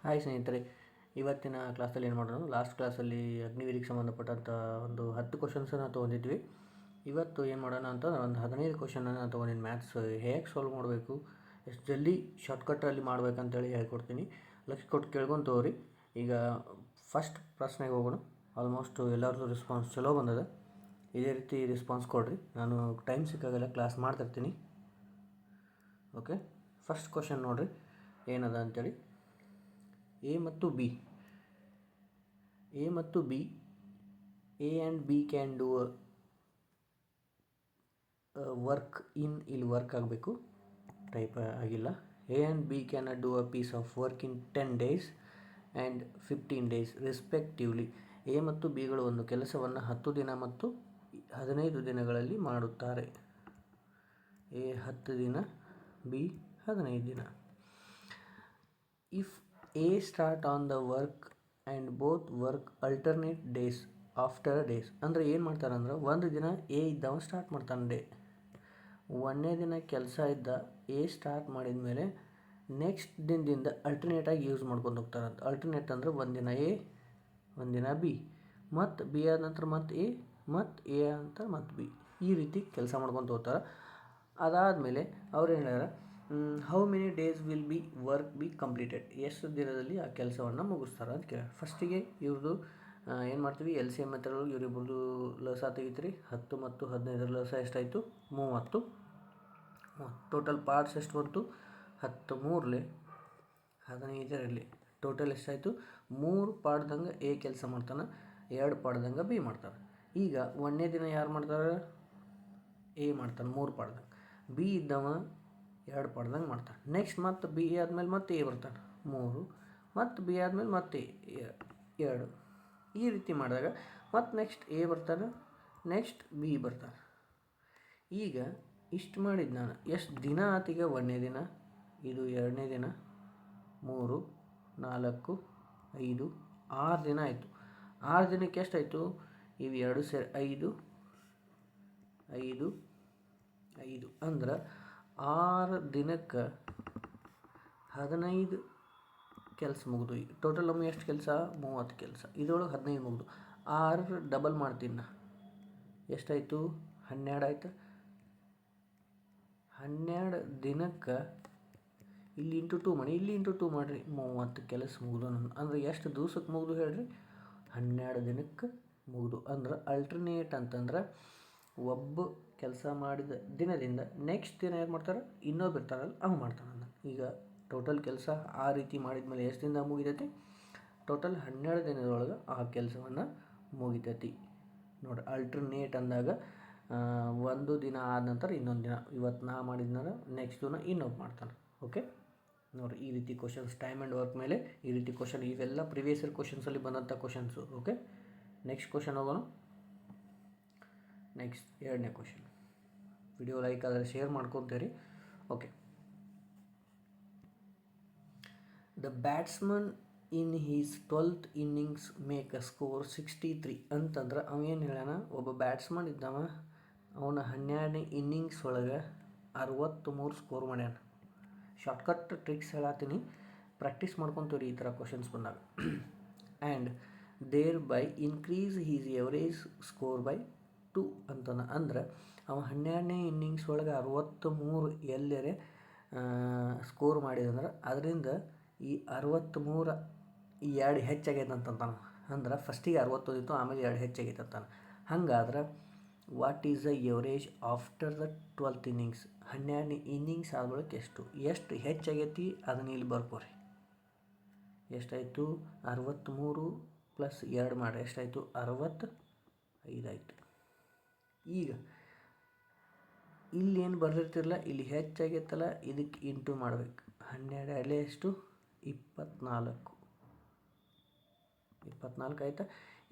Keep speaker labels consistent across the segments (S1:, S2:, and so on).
S1: Hi ಸ್ನೇಹಿತರೆ, ಇವತ್ತಿನ ಕ್ಲಾಸಲ್ಲಿ ಏನು ಮಾಡೋಣ, ಲಾಸ್ಟ್ ಕ್ಲಾಸಲ್ಲಿ ಅಗ್ನಿವೀರಿಗೆ ಸಂಬಂಧಪಟ್ಟಂಥ ಒಂದು 10 ಕ್ವಶನ್ಸನ್ನು ತೊಗೊಂಡಿದ್ವಿ. ಇವತ್ತು ಏನು ಮಾಡೋಣ ಅಂತ ಒಂದು 15 ಕ್ವಶನನ್ನು ತೊಗೊಂಡಿನಿ. ಮ್ಯಾಥ್ಸ್ ಹೇಗೆ ಸಾಲ್ವ್ ಮಾಡಬೇಕು, ಎಷ್ಟು ಜಲ್ದಿ ಶಾರ್ಟ್ಕಟ್ಟಲ್ಲಿ ಮಾಡ್ಬೇಕಂತೇಳಿ ಹೇಳ್ಕೊಡ್ತೀನಿ. ಲಕ್ಷ ಕೊಟ್ಟು ಕೇಳ್ಕೊಂಡು ತಗೋರಿ. ಈಗ ಫಸ್ಟ್ ಪ್ರಶ್ನೆಗೆ ಹೋಗೋಣ. ಆಲ್ಮೋಸ್ಟ್ ಎಲ್ಲರದ್ದು ರೆಸ್ಪಾನ್ಸ್ ಚಲೋ ಬಂದದ. ಇದೇ ರೀತಿ ರೆಸ್ಪಾನ್ಸ್ ಕೊಡಿರಿ. ನಾನು ಟೈಮ್ ಸಿಕ್ಕಾಗೆಲ್ಲ ಕ್ಲಾಸ್ ಮಾಡ್ತಿರ್ತೀನಿ. ಓಕೆ, ಫಸ್ಟ್ ಕ್ವಶನ್ ನೋಡಿರಿ ಏನದ ಅಂಥೇಳಿ. ಎ ಮತ್ತು B A and B can do work in, ಇಲ್ಲಿ ವರ್ಕ್ ಆಗಬೇಕು, ಟೈಪ್ ಆಗಿಲ್ಲ. A and B can do a piece of work in 10 days and 15 days respectively. A ಮತ್ತು ಬಿಗಳು ಒಂದು ಕೆಲಸವನ್ನು 10 ದಿನ ಮತ್ತು 15 ದಿನಗಳಲ್ಲಿ ಮಾಡುತ್ತಾರೆ. ಎ 10 ದಿನ, ಬಿ 15 ದಿನ. If A start on the work and both work alternate days after days, ಅಂದರೆ ಏನು ಮಾಡ್ತಾರೆ ಅಂದ್ರೆ, ಒಂದು ದಿನ ಎ ಇದ್ದವ ಸ್ಟಾರ್ಟ್ ಮಾಡ್ತಾನೆ ಡೇ. ಒಂದನೇ ದಿನ ಕೆಲಸ ಇದ್ದ ಎ ಸ್ಟಾರ್ಟ್ ಮಾಡಿದ ಮೇಲೆ ನೆಕ್ಸ್ಟ್ ದಿನದಿಂದ ಅಲ್ಟರ್ನೇಟಾಗಿ ಯೂಸ್ ಮಾಡ್ಕೊಂಡು ಹೋಗ್ತಾರಂತ. ಅಲ್ಟರ್ನೇಟ್ ಅಂದರೆ ಒಂದಿನ ಎ, ಒಂದಿನ ಬಿ, ಮತ್ತು ಬಿ ಆದ ನಂತರ ಮತ್ತು ಎ, ಮತ್ತು ಎ ಅಂತ ಮತ್ತು ಬಿ, ಈ ರೀತಿ ಕೆಲಸ ಮಾಡ್ಕೊತ ಹೋಗ್ತಾರೆ. ಅದಾದಮೇಲೆ ಅವ್ರು ಏನು ಹೇಳ್ಯಾರ, how many days will be work be completed, ಎಷ್ಟು ದಿನದಲ್ಲಿ ಆ ಕೆಲಸವನ್ನು ಮುಗಿಸ್ತಾರೆ ಅಂತ ಕೇಳ. ಫಸ್ಟಿಗೆ ಇವ್ರದ್ದು ಏನು ಮಾಡ್ತೀವಿ, ಎಲ್ ಸಿ ಎಮ್ ಮೆಥಡ್ ಒಳಗೆ ಇವರಿಬ್ಬರದು ಲಸ ತೆಗಿತೀರಿ. 10 ಮತ್ತು 15 ಲಸ ಎಷ್ಟಾಯಿತು, 30. ಟೋಟಲ್ ಪಾರ್ಟ್ಸ್ ಎಷ್ಟು ಬಂತು, 10 3 15 ಟೋಟಲ್ ಎಷ್ಟಾಯಿತು, 3 ಪಾಡ್ದಂಗೆ ಎ ಕೆಲಸ ಮಾಡ್ತಾನೆ, 2 ಪಾಡ್ದಂಗೆ ಬಿ ಮಾಡ್ತಾರೆ. ಈಗ ಒಂದನೇ ದಿನ ಯಾರು ಮಾಡ್ತಾರೆ, ಎ ಮಾಡ್ತಾನೆ 3 ಪಾಡ್ದಂಗೆ, ಬಿ ಇದ್ದವ 2 ಪಾಡ್ದಂಗೆ ಮಾಡ್ತಾನೆ. ನೆಕ್ಸ್ಟ್ ಮತ್ತು ಬಿ ಆದಮೇಲೆ ಮತ್ತೆ ಎ ಬರ್ತಾನೆ 3, ಮತ್ತು ಬಿ ಆದಮೇಲೆ ಮತ್ತೆ 2, ಈ ರೀತಿ ಮಾಡಿದಾಗ ಮತ್ತು ನೆಕ್ಸ್ಟ್ ಎ ಬರ್ತಾನೆ, ನೆಕ್ಸ್ಟ್ ಬಿ ಬರ್ತಾನೆ. ಈಗ ಇಷ್ಟು ಮಾಡಿದ್ದು ನಾನು ಎಷ್ಟು ದಿನ ಆತೀಗ, ಒಂದನೇ ದಿನ, ಇದು 2ನೇ ದಿನ, 3 4 5 6 ದಿನ ಆಯಿತು. 6 ದಿನಕ್ಕೆ ಎಷ್ಟಾಯಿತು, ಇವು 2 ಸೇರಿ 5 5 5, ಅಂದ್ರೆ 6 ದಿನಕ್ಕೆ 15 ಕೆಲಸ ಮುಗಿದು. ಈಗ ಟೋಟಲ್ ನಮಗೆ ಎಷ್ಟು ಕೆಲಸ, 30 ಕೆಲಸ, ಇದರೊಳಗೆ 15 ಮುಗಿದು. 6 ಡಬಲ್ ಮಾಡ್ತೀನಿ ನಾ, ಎಷ್ಟಾಯಿತು, 12 ಆಯ್ತು. 12 ದಿನಕ್ಕೆ ಇಲ್ಲಿ ಇಂಟು 2 ಮಾಡಿ, ಇಲ್ಲಿ ಇಂಟು 2 ಮಾಡಿರಿ, 30 ಕೆಲಸ ಮುಗಿದು. ಅಂದರೆ ಎಷ್ಟು ದಿವ್ಸಕ್ಕೆ ಮುಗಿದು ಹೇಳ್ರಿ, 12 ದಿನಕ್ಕೆ ಮುಗಿದು. ಅಂದ್ರೆ ಅಲ್ಟರ್ನೇಟ್ ಅಂತಂದ್ರೆ ಒಬ್ಬ ಕೆಲಸ ಮಾಡಿದ ದಿನದಿಂದ ನೆಕ್ಸ್ಟ್ ದಿನ ಏನು ಮಾಡ್ತಾರೆ, ಇನ್ನೊಬ್ಬ ಇರ್ತಾರಲ್ಲ ಅವ್ನು ಮಾಡ್ತಾನೆ. ಈಗ ಟೋಟಲ್ ಕೆಲಸ ಆ ರೀತಿ ಮಾಡಿದ ಮೇಲೆ ಎಷ್ಟು ದಿನ ಮುಗಿತೈತಿ, ಟೋಟಲ್ 12 ದಿನದೊಳಗೆ ಆ ಕೆಲಸವನ್ನು ಮುಗಿತೈತಿ. ನೋಡಿರಿ, ಅಲ್ಟರ್ನೇಟ್ ಅಂದಾಗ ಒಂದು ದಿನ ಆದ ನಂತರ ಇನ್ನೊಂದು ದಿನ, ಇವತ್ತು ನಾ ಮಾಡಿದ್ನಾರ ನೆಕ್ಸ್ಟ್ ದಿನ ಇನ್ನೊಬ್ಬ ಮಾಡ್ತಾನೆ. ಓಕೆ, ನೋಡಿರಿ ಈ ರೀತಿ ಕ್ವಶನ್ಸ್ ಟೈಮ್ ಆ್ಯಂಡ್ ವರ್ಕ್ ಮೇಲೆ ಈ ರೀತಿ ಕ್ವಶನ್, ಇವೆಲ್ಲ ಪ್ರಿವಿಯಸ್ ಇಯರ್ ಕ್ವಶನ್ಸಲ್ಲಿ ಬಂದಂಥ ಕ್ವಶನ್ಸು. ಓಕೆ, ನೆಕ್ಸ್ಟ್ ಕ್ವಶನ್ ಹೋಗೋಣ. ನೆಕ್ಸ್ಟ್ 2ನೇ ಕ್ವಶನ್. ವಿಡಿಯೋ ಲೈಕ್ ಆದರೆ ಶೇರ್ ಮಾಡ್ಕೊತೀರಿ. Okay, the batsman in his 12th innings make a score 63 ಅಂತಂದ್ರೆ ಅವೇನು ಹೇಳ್ಯಾನ, ಒಬ್ಬ ಬ್ಯಾಟ್ಸ್ಮನ್ ಇದ್ದವ ಅವನ 12ನೇ ಇನ್ನಿಂಗ್ಸ್ ಒಳಗೆ 63 ಸ್ಕೋರ್ ಮಾಡ್ಯಾನ. ಶಾರ್ಟ್ಕಟ್ ಟ್ರಿಕ್ಸ್ ಹೇಳತ್ತೀನಿ, ಪ್ರಾಕ್ಟೀಸ್ ಮಾಡ್ಕೊತೀರಿ ಈ ಥರ ಕ್ವಶನ್ಸ್ ಬಂದಾಗ. And thereby increase his average score by 2 ಅಂತಂದ. ಅಂದ್ರೆ ಅವ 12ನೇ ಇನ್ನಿಂಗ್ಸ್ ಒಳಗೆ 63 ಎಲ್ಲರೆ ಸ್ಕೋರ್ ಮಾಡಿದಂದ್ರೆ ಅದರಿಂದ ಈ 63 2 ಹೆಚ್ಚಾಗೈತೆ ಅಂತಂತಾನೆ. ಅಂದ್ರೆ ಫಸ್ಟಿಗೆ 60 ಇತ್ತು, ಆಮೇಲೆ 2 ಹೆಚ್ಚಾಗೈತೆ ಅಂತಾನೆ. ಹಾಗಾದ್ರೆ what is the average after the 12th innings, 12ನೇ ಇನ್ನಿಂಗ್ಸ್ ಆದೊಳಗೆ ಎಷ್ಟು ಹೆಚ್ಚಾಗೈತಿ ಅದನ್ನು ಇಲ್ಲಿ ಬರ್ಕೋರಿ. ಎಷ್ಟಾಯಿತು, 63 ಪ್ಲಸ್ 2 ಮಾಡಿ ಎಷ್ಟಾಯಿತು, 65 ಆಯಿತು. ಈಗ ಇಲ್ಲಿ ಏನು ಬರೆದಿರ್ತಿರಲ್ಲ, ಇಲ್ಲಿ ಹೆಚ್ಚಾಗೈತಲ್ಲ, ಇದಕ್ಕೆ ಇಂಟು ಮಾಡಬೇಕು. 12 ಅಲ್ಲೇ ಎಷ್ಟು, 24 ಆಯಿತಾ.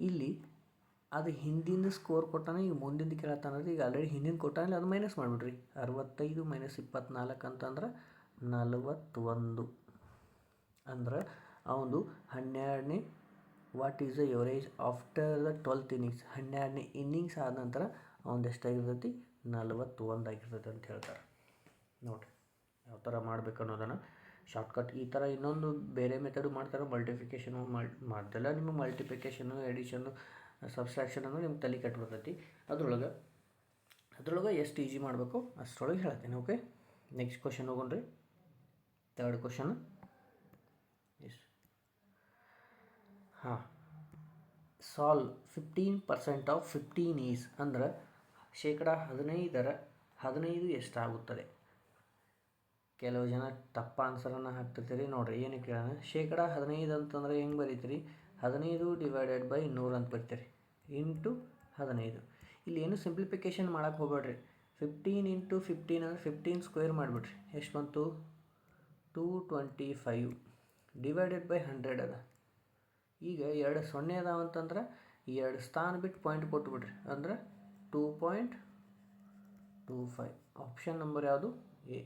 S1: ಇಲ್ಲಿ ಅದು ಹಿಂದಿನ ಸ್ಕೋರ್ ಕೊಟ್ಟಾನೆ, ಈಗ ಮುಂದಿಂದ ಕೇಳತ್ತಾನಂದ್ರೆ, ಈಗ ಆಲ್ರೆಡಿ ಹಿಂದಿನ ಕೊಟ್ಟಾನೆ, ಅದು ಮೈನಸ್ ಮಾಡಿಬಿಡ್ರಿ. 65 ಮೈನಸ್ 24 ಅಂತಂದ್ರೆ 41. ಅಂದ್ರೆ ಅವನು 12ನೇ, what is the average after the 12th innings, 12ನೇ ಇನ್ನಿಂಗ್ಸ್ ಆದ ನಂತರ ಅವನದು ಎಷ್ಟಾಗಿರ್ತೈತಿ, 41 ಆಗಿರ್ತೈತಿ ಅಂತ ಹೇಳ್ತಾರೆ. ನೋಡಿರಿ ಯಾವ ಥರ ಮಾಡ್ಬೇಕು ಅನ್ನೋದನ್ನು. ಶಾರ್ಟ್ಕಟ್ ಈ ಥರ ಇನ್ನೊಂದು ಬೇರೆ ಮೆಥಡು ಮಾಡ್ತಾರೆ, ಮಲ್ಟಿಫಿಕೇಷನು ಮಾಡ್ದೆಲ್ಲ ನಿಮಗೆ ಮಲ್ಟಿಪ್ಲಿಕೇಷನು ಎಡಿಷನ್ನು ಸಬ್ಸ್ಟ್ರಾಕ್ಷನ್ ಅಂದ್ರೆ ನಿಮ್ಗೆ ತಲೆ ಕೆಟ್ಟು ಅದ್ರೊಳಗೆ ಎಷ್ಟು ಈಜಿ ಮಾಡಬೇಕು ಅಷ್ಟರೊಳಗೆ ಹೇಳ್ತೀನಿ. ಓಕೆ, ನೆಕ್ಸ್ಟ್ ಕ್ವಶನ್ ಹೋಗೋಣ್ರಿ. Third question. ಎಸ್, ಹಾಂ, ಸಾಲ್ವ್ 15% ಆಫ್ 15 ಈಸ್ ಅಂದ್ರೆ 15% ಎಷ್ಟಾಗುತ್ತದೆ? ಕೆಲವು ಜನ ತಪ್ಪ ಆನ್ಸರನ್ನು ಹಾಕ್ತಿರ್ತೀರಿ. ನೋಡಿರಿ ಏನು ಕೇಳೋಣ. 15% ಅಂತಂದ್ರೆ ಹೆಂಗೆ ಬರೀತೀರಿ? 15 ಡಿವೈಡೆಡ್ ಬೈ 100 ಅಂತ ಬರೀತೀರಿ, ಇಂಟು 15. ಇಲ್ಲಿ ಏನು ಸಿಂಪ್ಲಿಫಿಕೇಷನ್ ಮಾಡೋಕ್ಕೆ ಹೋಗ್ಬೇಡ್ರಿ. 15 ಇಂಟು 15 ಅಂದರೆ 15 ಸ್ಕ್ವೇರ್ ಮಾಡಿಬಿಡ್ರಿ. ಎಷ್ಟು ಬಂತು? 225 ಡಿವೈಡೆಡ್ ಬೈ 100 ಅದ. ಈಗ 2 0 ಅದಾವಂತಂದ್ರೆ 2 ಸ್ಥಾನ ಬಿಟ್ಟು ಪಾಯಿಂಟ್ ಕೊಟ್ಟುಬಿಡ್ರಿ, ಅಂದ್ರೆ 2.25. ಆಪ್ಷನ್ ನಂಬರ್ ಯಾವುದು? ಎ.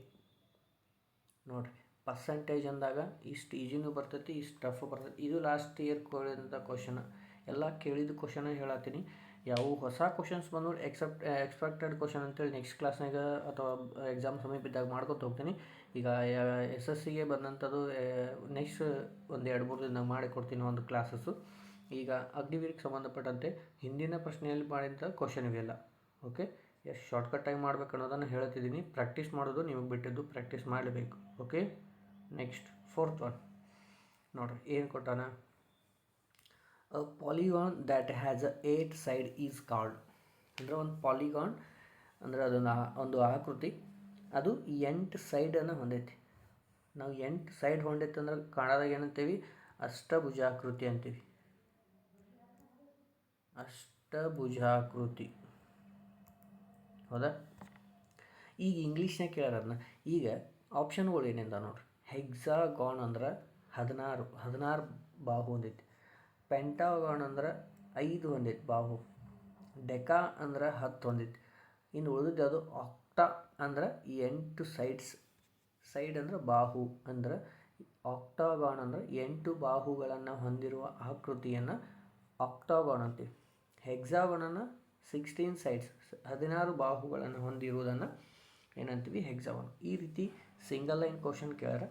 S1: ನೋಡಿರಿ, ಪರ್ಸೆಂಟೇಜ್ ಅಂದಾಗ ಇಷ್ಟು ಈಜಿನೂ ಬರ್ತೈತಿ, ಇಷ್ಟು ಟಫ್ ಬರ್ತೈತಿ. ಇದು ಲಾಸ್ಟ್ ಇಯರ್ ಕೇಳಿದಂಥ ಕ್ವಶನ್, ಎಲ್ಲ ಕೇಳಿದ ಕ್ವಶನ್ ಹೇಳತ್ತೀನಿ. ಯಾವ ಹೊಸ ಕ್ವಶನ್ಸ್ ಬಂದು ಎಕ್ಸ್ಪೆಕ್ಟೆಡ್ ಕ್ವಶನ್ ಅಂತೇಳಿ ನೆಕ್ಸ್ಟ್ ಕ್ಲಾಸ್ನಾಗ ಅಥವಾ ಎಕ್ಸಾಮ್ ಸಮೀಪ ಇದ್ದಾಗ ಮಾಡ್ಕೊತ ಹೋಗ್ತೀನಿ. ಈಗ SSCಗೆ ಬಂದಂಥದ್ದು ನೆಕ್ಸ್ಟ್ ಒಂದು 2-3 ದಿನ ಮಾಡಿಕೊಡ್ತೀನಿ ಒಂದು ಕ್ಲಾಸಸ್ಸು. ಈಗ ಅಗ್ನಿವೀರ್ಗೆ ಸಂಬಂಧಪಟ್ಟಂತೆ ಹಿಂದಿನ ಪ್ರಶ್ನೆಯಲ್ಲಿ ಮಾಡಿದಂಥ ಕ್ವಶನ್ ಇವೆಲ್ಲ. ಓಕೆ, ಎಷ್ಟು ಶಾರ್ಟ್ಕಟ್ಟಾಗಿ ಮಾಡ್ಬೇಕು ಅನ್ನೋದನ್ನು ಹೇಳ್ತಿದ್ದೀನಿ. ಪ್ರಾಕ್ಟೀಸ್ ಮಾಡೋದು ನಿಮಗೆ ಬಿಟ್ಟಿದ್ದು, ಪ್ರಾಕ್ಟೀಸ್ ಮಾಡಲೇಬೇಕು. ಓಕೆ, ನೆಕ್ಸ್ಟ್ ಫೋರ್ತ್ ಒನ್ ನೋಡಿರಿ ಏನು ಕೊಟ್ಟಾನ. A polygon that has a 8 side is called. ಅಂದರೆ ಒಂದು ಪಾಲಿಗಾನ್ ಅಂದರೆ ಅದೊಂದು ಒಂದು ಆಕೃತಿ, ಅದು 8 ಸೈಡನ್ನು ಹೊಂದೈತಿ. ನಾವು 8 ಸೈಡ್ ಹೊಂದೈತೆ ಅಂದ್ರೆ ಕನ್ನಡದಾಗ ಏನಂತೀವಿ? ಅಷ್ಟಭುಜಾಕೃತಿ ಅಂತೀವಿ. ಅಷ್ಟಭುಜಾಕೃತಿ, ಹೌದಾ? ಈಗ ಇಂಗ್ಲೀಷ್ನಾಗ ಕೇಳ್ಯಾರ ಅದನ್ನ. ಈಗ ಆಪ್ಷನ್ಗಳು ಏನಿಂದ ನೋಡ್ರಿ. ಹೆಕ್ಸಾಗಾನ್ ಅಂದ್ರೆ 16 ಬಾಹು ಹೊಂದೈತಿ. ಪೆಂಟಾಗಾನ್ ಅಂದ್ರೆ 5 ಹೊಂದೈತಿ ಬಾಹು. ಡೆಕಾ ಅಂದ್ರೆ 10 ಹೊಂದೈತಿ. ಇನ್ನು ಉಳಿದಿದ್ದು ಅದು ಆಕ್ಟಾ ಅಂದ್ರೆ 8 ಸೈಡ್ಸ್. ಸೈಡ್ ಅಂದ್ರೆ ಬಾಹು ಅಂದ್ರೆ ಆಕ್ಟಾಗಾನ್ ಅಂದ್ರೆ 8 ಬಾಹುಗಳನ್ನು ಹೊಂದಿರುವ ಆಕೃತಿಯನ್ನು ಆಕ್ಟಾಗಾನ್ ಅಂತೀವಿ. ಹೆಕ್ಸಾಗಾನನ್ನು 16 ಸೈಡ್ಸ್, 16 ಬಾಹುಗಳನ್ನು ಹೊಂದಿರುವುದನ್ನು ಏನಂತೀವಿ? ಹೆಕ್ಸಾಗಾನ್. ಈ ರೀತಿ ಸಿಂಗಲ್ ಲೈನ್ ಕ್ವಶನ್ ಕೇಳ್ಯಾರ,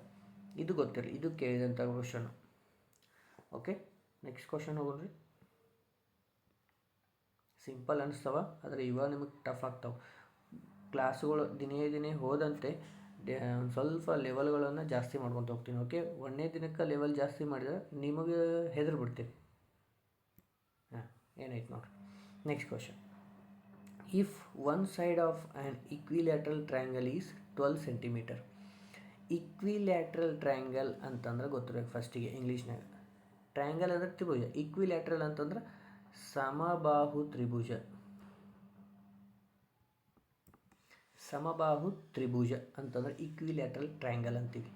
S1: ಇದು ಗೊತ್ತಿರಲಿ, ಇದು ಕೇಳಿದಂಥ ಕ್ವಶನು. ಓಕೆ, ನೆಕ್ಸ್ಟ್ ಕ್ವಶನ್ ಹೋಗೋಣ್ರಿ. ಸಿಂಪಲ್ ಅನಿಸ್ತವ, ಆದರೆ ಇವಾಗ ನಿಮಗೆ ಟಫ್ ಆಗ್ತಾವೆ. ಕ್ಲಾಸುಗಳು ದಿನೇ ಹೋದಂತೆ ಒಂದು ಸ್ವಲ್ಪ ಲೆವೆಲ್ಗಳನ್ನು ಜಾಸ್ತಿ ಮಾಡ್ಕೊತ ಹೋಗ್ತೀನಿ. ಓಕೆ, 1ನೇ ದಿನಕ್ಕೆ ಲೆವೆಲ್ ಜಾಸ್ತಿ ಮಾಡಿದ್ರೆ ನಿಮಗೆ ಹೆದರಿ ಬಿಡ್ತೀವಿ. ಹಾಂ, ಏನಾಯ್ತು ನೋಡಿರಿ. Next question. If one side of an equilateral triangle is 12 centimetre. Equilateral triangle ಅಂತಂದ್ರೆ ಗೊತ್ತಿರಬೇಕು ಫಸ್ಟಿಗೆ ಇಂಗ್ಲೀಷ್ನಾಗ. ಟ್ರಯಾಂಗಲ್ ಅಂದರೆ ತ್ರಿಭುಜ, ಈಕ್ವಿಲ್ಯಾಟ್ರಲ್ ಅಂತಂದ್ರೆ ಸಮಬಾಹು ತ್ರಿಭುಜ. ಸಮಬಾಹು ತ್ರಿಭುಜ ಅಂತಂದ್ರೆ ಈಕ್ವಿಲ್ಯಾಟ್ರಲ್ ಟ್ರಯಾಂಗಲ್ ಅಂತೀವಿ.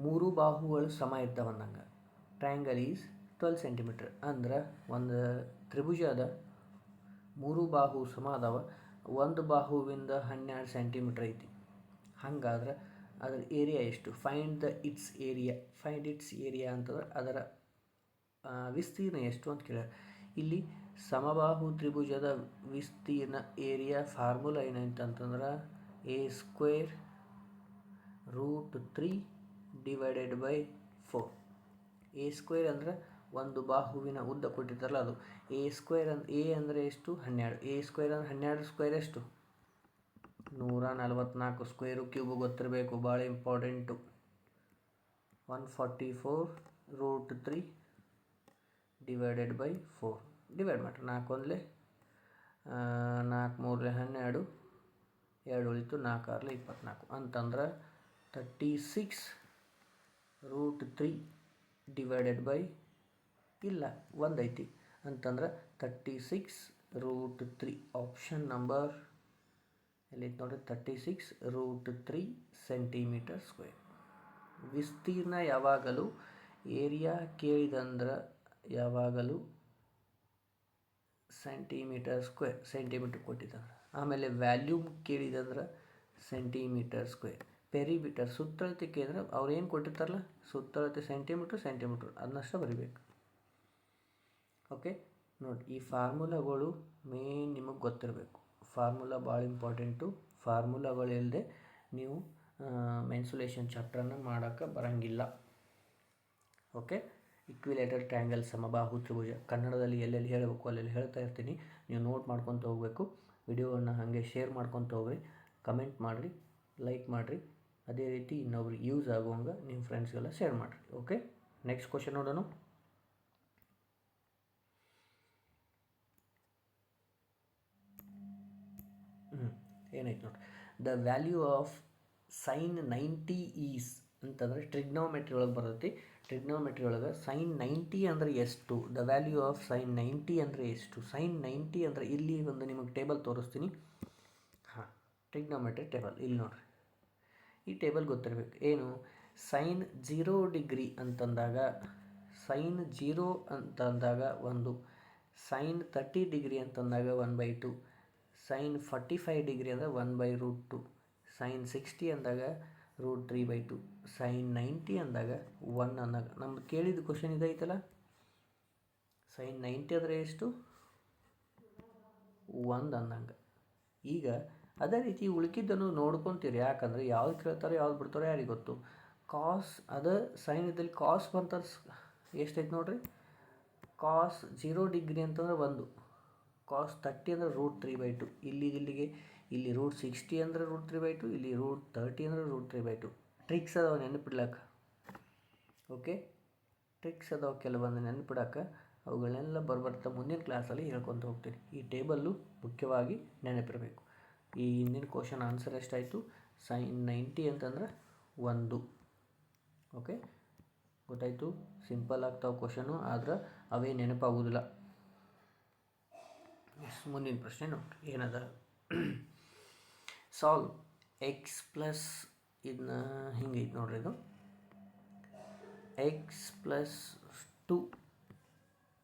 S1: 3 ಬಾಹುಗಳು ಸಮ ಇದ್ದಾವಂದಂಗೆ. ಟ್ರಯಾಂಗಲ್ ಈಸ್ 12 ಸೆಂಟಿಮೀಟರ್ ಅಂದ್ರೆ ಒಂದು ತ್ರಿಭುಜ ಅದ, 3 ಬಾಹು ಸಮ ಅದಾವ, ಒಂದು ಬಾಹುವಿಂದ 12 ಸೆಂಟಿಮೀಟ್ರ್ ಐತಿ. ಹಾಗಾದ್ರೆ ಅದರ ಏರಿಯಾ ಎಷ್ಟು? ಫೈಂಡ್ ಇಟ್ಸ್ ಏರಿಯಾ ಅಂತಂದ್ರೆ ಅದರ ವಿಸ್ತೀರ್ಣ ಎಷ್ಟು ಅಂತ ಕೇಳ್ಯಾರ. ಇಲ್ಲಿ ಸಮಬಾಹು ತ್ರಿಭುಜದ ವಿಸ್ತೀರ್ಣ ಏರಿಯಾ ಫಾರ್ಮುಲಾ ಏನಂತಂದ್ರೆ A² √3 ಡಿವೈಡೆಡ್ ಬೈ 4. A² ಅಂದರೆ ಒಂದು ಬಾಹುವಿನ ಉದ್ದ ಕೊಟ್ಟಿದ್ದಾರಲ್ಲ ಅದು. A ಅಂದರೆ ಎಷ್ಟು? 12. A² ಅಂದರೆ 12 ಸ್ಕ್ವೇರ್ ಎಷ್ಟು? 144. ಸ್ಕ್ವೇರು ಕ್ಯೂಬು ಗೊತ್ತಿರಬೇಕು, ಭಾಳ ಇಂಪಾರ್ಟೆಂಟು. 144 √3 divided by 4. ಡಿವೈಡ್ ಮಾಡಿರಿ. 4 1 4 3 12, 2 ಉಳಿತು, 4 6 24 ಅಂತಂದ್ರೆ 36 √3 ಡಿವೈಡೆಡ್ ಬೈ ಇಲ್ಲ 1 ಐತಿ ಅಂತಂದ್ರೆ 36 √3. ಆಪ್ಷನ್ ನಂಬರ್ ಎಲ್ಲೈತಿ ನೋಡಿರಿ, 36 √3 ಸೆಂಟಿಮೀಟರ್ ಸ್ಕ್ವೇರ್. ವಿಸ್ತೀರ್ಣ ಯಾವಾಗಲೂ ಏರಿಯಾ ಕೇಳಿದಂದ್ರೆ ಯಾವಾಗಲೂ ಸೆಂಟಿಮೀಟರ್ ಕೊಟ್ಟಿದ್ದಾರೆ. ಆಮೇಲೆ ವ್ಯಾಲ್ಯೂಮ್ ಕೇಳಿದಂದ್ರೆ ಸೆಂಟಿಮೀಟರ್ ಸ್ಕ್ವೇರ್. ಪೆರಿಮೀಟರ್ ಸುತ್ತಳತೆ ಕೇಳಿದ್ರೆ ಅವ್ರು ಏನು ಕೊಟ್ಟಿರ್ತಾರಲ್ಲ ಸುತ್ತಳತೆ ಸೆಂಟಿಮೀಟ್ರ್ ಅದನ್ನಷ್ಟ ಬರಿಬೇಕು. ಓಕೆ, ನೋಡಿ ಈ ಫಾರ್ಮುಲಾಗಳು ಮೇನ್ ನಿಮಗೆ ಗೊತ್ತಿರಬೇಕು. ಫಾರ್ಮುಲಾ ಭಾಳ ಇಂಪಾರ್ಟೆಂಟು. ಫಾರ್ಮುಲಾಗಳಿಲ್ಲದೆ ನೀವು ಮೆನ್ಸುಲೇಷನ್ ಚಾಪ್ಟರನ್ನು ಮಾಡೋಕ್ಕೆ ಬರೋಂಗಿಲ್ಲ. ಓಕೆ, ಇಕ್ವಿಲೇಟರ್ ಟ್ರಯಾಂಗಲ್ ಸಮಬಾಹು ತ್ರಿಭುಜ ಕನ್ನಡದಲ್ಲಿ ಎಲ್ಲೆಲ್ಲಿ ಹೇಳಬೇಕು ಅಲ್ಲೆಲ್ಲಿ ಹೇಳ್ತಾ ಇರ್ತೀನಿ, ನೀವು ನೋಟ್ ಮಾಡ್ಕೊತ ಹೋಗಬೇಕು. ವಿಡಿಯೋವನ್ನು ಹಾಗೆ ಶೇರ್ ಮಾಡ್ಕೊತ ಹೋಗ್ರಿ, ಕಮೆಂಟ್ ಮಾಡಿರಿ, ಲೈಕ್ ಮಾಡಿರಿ. ಅದೇ ರೀತಿ ಇನ್ನೊಬ್ರಿಗೆ ಯೂಸ್ ಆಗುವಂಗೆ ನಿಮ್ಮ ಫ್ರೆಂಡ್ಸ್ಗೆಲ್ಲ ಶೇರ್ ಮಾಡಿರಿ. ಓಕೆ, ನೆಕ್ಸ್ಟ್ ಕ್ವಶನ್ ನೋಡೋಣ. ಏನೈತೆ ನೋಡಿ, the value of sine 90 is ಅಂತಂದರೆ ಟ್ರಿಗ್ನೋಮೆಟ್ರಿ ಒಳಗೆ ಬರ್ತೈತಿ. ಟ್ರಿಗ್ನೋಮೆಟ್ರಿ ಒಳಗೆ ಸೈನ್ 90 ಅಂದರೆ ಎಷ್ಟು, ದ ವ್ಯಾಲ್ಯೂ ಆಫ್ ಸೈನ್ 90 ಅಂದರೆ ಎಷ್ಟು. ಸೈನ್ 90 ಅಂದರೆ ಇಲ್ಲಿ ಒಂದು ನಿಮಗೆ ಟೇಬಲ್ ತೋರಿಸ್ತೀನಿ. ಹಾಂ, ಟ್ರಿಗ್ನೋಮೆಟ್ರಿ ಟೇಬಲ್ ಇಲ್ಲಿ ನೋಡಿರಿ. ಈ ಟೇಬಲ್ ಗೊತ್ತಿರಬೇಕು. ಏನು, ಸೈನ್ 0 ಡಿಗ್ರಿ ಅಂತಂದಾಗ, ಸೈನ್ 0 ಅಂತಂದಾಗ 1, ಸೈನ್ 30 ಡಿಗ್ರಿ ಅಂತಂದಾಗ 1/2, ಸೈನ್ 45 ಡಿಗ್ರಿ ಅಂದರೆ 1/√2, ಸೈನ್ 60 ಅಂದಾಗ √3/2, ಸೈನ್ 90 ಅಂದಾಗ 1 ಅಂದಾಗ. ನಮ್ದು ಕೇಳಿದ ಕ್ವಶನ್ ಇದೈತಲ್ಲ, ಸೈನ್ 90 ಅಂದರೆ ಎಷ್ಟು, 1 ಅಂದಂಗೆ. ಈಗ ಅದೇ ರೀತಿ ಉಳ್ಕಿದ್ದನ್ನು ನೋಡ್ಕೊತೀರಿ, ಯಾಕಂದರೆ ಯಾವ್ದು ಕೇಳ್ತಾರೋ ಯಾವ್ದು ಬಿಡ್ತಾರೋ ಯಾರಿಗೆ ಗೊತ್ತು. ಕಾಸ್ ಅದ ಸೈನ್ ಇದ್ದಲ್ಲಿ ಕಾಸ್ ಬಂತ ಎಷ್ಟೈತೆ ನೋಡಿರಿ, ಕಾಸ್ 0 ಡಿಗ್ರಿ ಅಂತಂದ್ರೆ 1, ಕಾಸ್ 30 ಅಂದರೆ √3/2, ಇಲ್ಲಿಗೆ ಇಲ್ಲಿ √60 ಅಂದರೆ √3/2, ಇಲ್ಲಿ √30 ಅಂದರೆ √3/2. ಟ್ರಿಕ್ಸ್ ಅದಾವೆ ನೆನಪಿಡ್ಲಕ್ಕ. ಓಕೆ, ಟ್ರಿಕ್ಸ್ ಅದಾವೆ ಕೆಲವೊಂದು ನೆನಪಿಡಕ್ಕೆ. ಅವುಗಳನ್ನೆಲ್ಲ ಬರ್ಬರ್ತಾ ಮುಂದಿನ ಕ್ಲಾಸಲ್ಲಿ ಹೇಳ್ಕೊತ ಹೋಗ್ತೀನಿ. ಈ ಟೇಬಲ್ಲು ಮುಖ್ಯವಾಗಿ ನೆನಪಿರಬೇಕು. ಈ ಹಿಂದಿನ ಕ್ವಶನ್ ಆನ್ಸರ್ ಎಷ್ಟಾಯಿತು, ಸೈನ್ 90 ಅಂತಂದ್ರೆ 1. ಓಕೆ, ಗೊತ್ತಾಯಿತು. ಸಿಂಪಲ್ ಆಗ್ತಾವೆ ಕ್ವಶನು, ಆದ್ರೆ ಅವೇ ನೆನಪಾಗೋದಿಲ್ಲ. ಮುಂದಿನ ಪ್ರಶ್ನೆ ನೋಡ್ರಿ ಏನದ. ಸಾಲ್ವ್ ಎಕ್ಸ್ ಪ್ಲಸ್, ಇದನ್ನ ಹಿಂಗೈತೆ ನೋಡ್ರಿ, ಇದು ಎಕ್ಸ್ ಪ್ಲಸ್ 2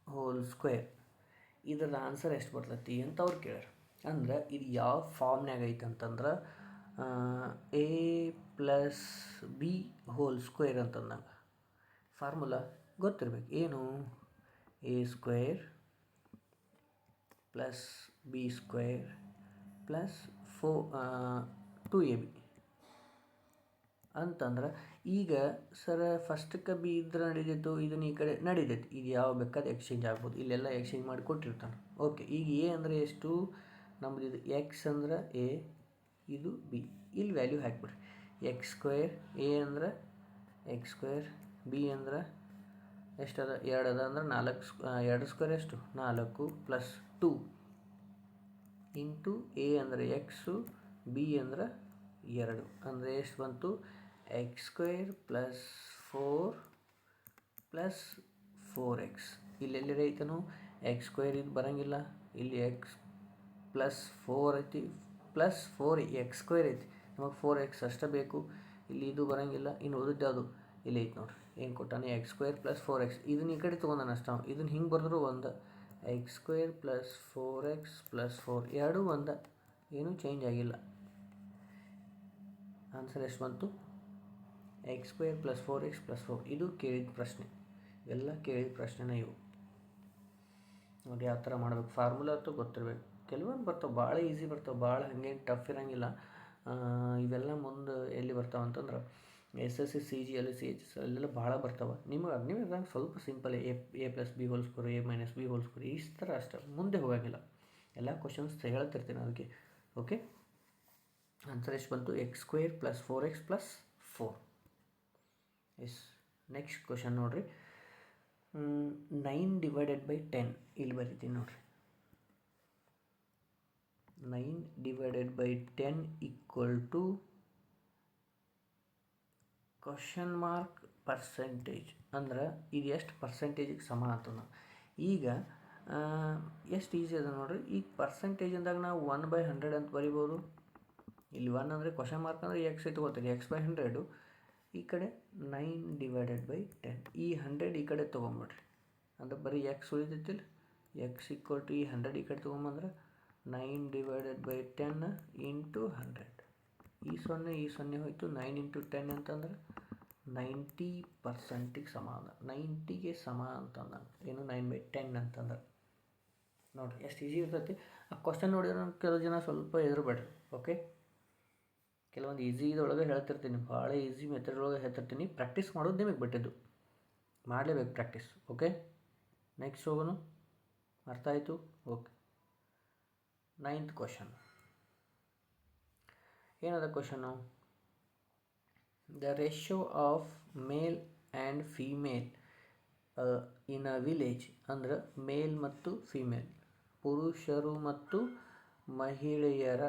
S1: ಹೋಲ್ ಸ್ಕ್ವೇರ್, ಇದರ ಆನ್ಸರ್ ಎಷ್ಟು ಬರ್ತೈತಿ ಅಂತ ಅವ್ರು ಕೇಳ್ಯಾರ. ಅಂದ್ರೆ ಇದು ಯಾವ ಫಾರ್ಮ್ನಾಗ ಐತೆ ಅಂತಂದ್ರೆ A plus B whole square ಅಂತಂದಾಗ ಫಾರ್ಮುಲಾ ಗೊತ್ತಿರ್ಬೇಕು. ಏನು, A square plus B square plus 2ab ಅಂತಂದ್ರೆ, ಈಗ ಸರ ಫಸ್ಟಕ್ಕೆ ಬಿ ಇದ್ರೆ ನಡೀತಿತ್ತು, ಇದನ್ನು ಈ ಕಡೆ ನಡೀತೈತಿ, ಇದು ಯಾವ ಬೇಕಾದ್ರೆ ಎಕ್ಸ್ಚೇಂಜ್ ಆಗ್ಬೋದು, ಇಲ್ಲೆಲ್ಲ ಎಕ್ಸ್ಚೇಂಜ್ ಮಾಡಿ ಕೊಟ್ಟಿರ್ತಾನೆ. ಓಕೆ, ಈಗ ಎ ಅಂದರೆ ಎಷ್ಟು ನಮ್ಮದು, ಇದು ಎಕ್ಸ್ ಅಂದ್ರೆ ಎ, ಇದು ಬಿ, ಇಲ್ಲಿ ವ್ಯಾಲ್ಯೂ ಹಾಕಿಬಿಡ್ರಿ. ಎಕ್ಸ್ ಸ್ಕ್ವೇರ್, ಎ ಅಂದ್ರೆ ಎಕ್ಸ್ ಸ್ಕ್ವೇರ್, ಬಿ ಅಂದ್ರೆ ಎಷ್ಟದ 2 ಅದ ಅಂದ್ರೆ 4, 2 ಸ್ಕ್ವೇರ್ ಎಷ್ಟು 4 ಪ್ಲಸ್ 2 ಇಂಟು ಎ ಅಂದರೆ ಎಕ್ಸು, ಬಿ ಅಂದ್ರೆ 2 ಅಂದರೆ ಎಷ್ಟು ಬಂತು, x square plus 4 plus 4x. ಇಲ್ಲೆಲ್ಲಿ ಐತನು ಎಕ್ಸ್ ಸ್ಕ್ವೇರ್ ಇದು ಬರೋಂಗಿಲ್ಲ, ಇಲ್ಲಿ ಎಕ್ಸ್ ಪ್ಲಸ್ 4 ಐತಿ, ಪ್ಲಸ್ 4x ಸ್ಕ್ವೇರ್ ಐತಿ, ನಮಗೆ 4x ಅಷ್ಟೇ ಬೇಕು. ಇಲ್ಲಿ ಇದು ಬರೋಂಗಿಲ್ಲ, ಇನ್ನು ಉಳಿದು ಯಾವುದು ಇಲ್ಲಿ ಐತೆ ನೋಡ್ರಿ, ಏನು ಕೊಟ್ಟಾನೆ, ಎಕ್ಸ್ ಸ್ಕ್ವೇರ್ ಪ್ಲಸ್ 4x. ಇದನ್ನ ಈ ಕಡೆ ತೊಗೊಂಡಾನ ಅಷ್ಟ, ಇದನ್ನು ಹಿಂಗೆ ಬರೆದ್ರು ಒಂದು, X square plus 4x plus 4 ಎರಡೂ ಒಂದು, ಏನೂ ಚೇಂಜ್ ಆಗಿಲ್ಲ. ಆನ್ಸರ್ ಎಷ್ಟು ಬಂತು, x square plus 4x plus 4. ಇದು ಕೇಳಿದ ಪ್ರಶ್ನೆ, ಇವೆಲ್ಲ ಕೇಳಿದ ಪ್ರಶ್ನೆನೇ ಇವು. ನೋಡಿ ಯಾವ ಥರ ಮಾಡ್ಬೇಕು, ಫಾರ್ಮುಲಾ ಅಂತೂ ಗೊತ್ತಿರಬೇಕು. ಕೆಲವೊಂದು ಬರ್ತಾವೆ ಭಾಳ ಈಸಿ ಬರ್ತಾವೆ, ಭಾಳ ಹಾಗೇನು ಟಫ್ ಇರೋಂಗಿಲ್ಲ. ಇವೆಲ್ಲ ಮುಂದೆ ಎಲ್ಲಿ ಬರ್ತಾವೆ ಅಂತಂದ್ರೆ SSC CG LCH ಅಲ್ಲೆಲ್ಲ ಭಾಳ ಬರ್ತಾವೆ. ನಿಮಗೆ ಅಗ್ನಿವೇದಂಗೆ ಸ್ವಲ್ಪ simple, A plus B whole square, A minus B whole square, ಈ ಥರ ಅಷ್ಟೇ, ಮುಂದೆ ಹೋಗೋಂಗಿಲ್ಲ. ಎಲ್ಲ ಕ್ವಶನ್ಸ್ ಹೇಳ್ತಿರ್ತೀನಿ ಅದಕ್ಕೆ. ಓಕೆ, ಆನ್ಸರ್ ಎಷ್ಟು ಬಂತು, x square plus 4x plus 4. Yes, next question ನೋಡಿರಿ. 9 ಡಿವೈಡೆಡ್ ಬೈ 10 ಇಲ್ಲಿ ಬರೀತೀನಿ ನೋಡಿರಿ. 9 divided by 10 equal to question mark percentage, ಅಂದ್ರೆ ಇದು ಎಷ್ಟು ಪರ್ಸೆಂಟೇಜಿಗೆ ಸಮ ಅಂತಂದ. ಈಗ ಎಷ್ಟು ಈಸಿ ಅದ ನೋಡಿರಿ. ಈಗ ಪರ್ಸೆಂಟೇಜ್ ಅಂದಾಗ ನಾವು 1/100 ಅಂತ ಬರಿಬೋದು. ಇಲ್ಲಿ 1 ಅಂದರೆ ಕ್ವಶನ್ ಮಾರ್ಕ್ ಅಂದರೆ ಎಕ್ಸ್ ತೊಗೋತೀರಿ, x/100. ಈ ಕಡೆ 9 ಡಿವೈಡೆಡ್ ಬೈ 10, ಈ 100 ಈ ಕಡೆ ತೊಗೊಂಬಿಡ್ರಿ, ಅಂದ್ರೆ ಬರೀ ಎಕ್ಸ್ ಉಳಿತೈತಿಲ್ಲ, ಎಕ್ಸ್ ಈಕ್ವಲ್ ಟು ಈ 100 ಈ ಕಡೆ ತೊಗೊಂಬಂದ್ರೆ 9 ಡಿವೈಡೆಡ್ ಬೈ 10 ಇಂಟು 100. ಈ 0 ಹೋಯಿತು, 9 ಇಂಟು 10 ಅಂತಂದ್ರೆ 90%ಗೆ ಸಮ ಅದ, 90ಗೆ ಸಮ ಅಂತಂದಂಗೆ. ಏನು 9/10 ಅಂತಂದ್ರೆ ನೋಡಿರಿ ಎಷ್ಟು ಈಸಿ ಇರ್ತೈತಿ. ಆ ಕ್ವಶನ್ ನೋಡಿದ್ರೆ ಕೆಲವು ಜನ ಸ್ವಲ್ಪ ಹೆದರ್ಬೇಡ್ರಿ. ಓಕೆ, ಕೆಲವೊಂದು ಈಸಿ ಇದರೊಳಗೆ ಹೇಳ್ತಿರ್ತೀನಿ, ಭಾಳ ಈಸಿ ಮೆಥಡ್ ಒಳಗೆ ಹೇಳ್ತಿರ್ತೀನಿ. ಪ್ರಾಕ್ಟೀಸ್ ಮಾಡೋದು ನಿಮಗೆ ಬಿಟ್ಟಿದ್ದು, ಮಾಡಲೇಬೇಕು ಪ್ರಾಕ್ಟೀಸ್. ಓಕೆ, ನೆಕ್ಸ್ಟ್ ಹೋಗೋಣ. ಅರ್ಥ ಆಯಿತು? ಓಕೆ. 9th ಕ್ವಶನ್ ಏನದ question? The ratio of male and female in a village, ಅಂದ್ರೆ ಮೇಲ್ ಮತ್ತು ಫೀಮೇಲ್, ಪುರುಷರು ಮತ್ತು ಮಹಿಳೆಯರ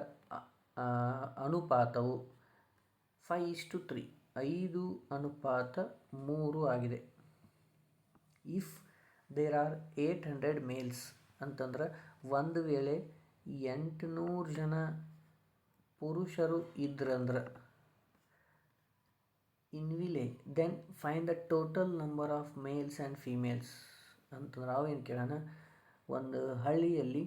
S1: ಅನುಪಾತವು 5:3, 5:3 ಆಗಿದೆ. ಇಫ್ ದೇರ್ ಆರ್ 800 ಮೇಲ್ಸ್ ಅಂತಂದ್ರೆ, ಒಂದು ವೇಳೆ 800 ಜನ ಪುರುಷರು ಇದ್ರಂದ್ರೆ in village, then find the total number of males and females ಅಂತಂದ್ರೆ ನಾವೇನು ಕೇಳೋಣ, ಒಂದು ಹಳ್ಳಿಯಲ್ಲಿ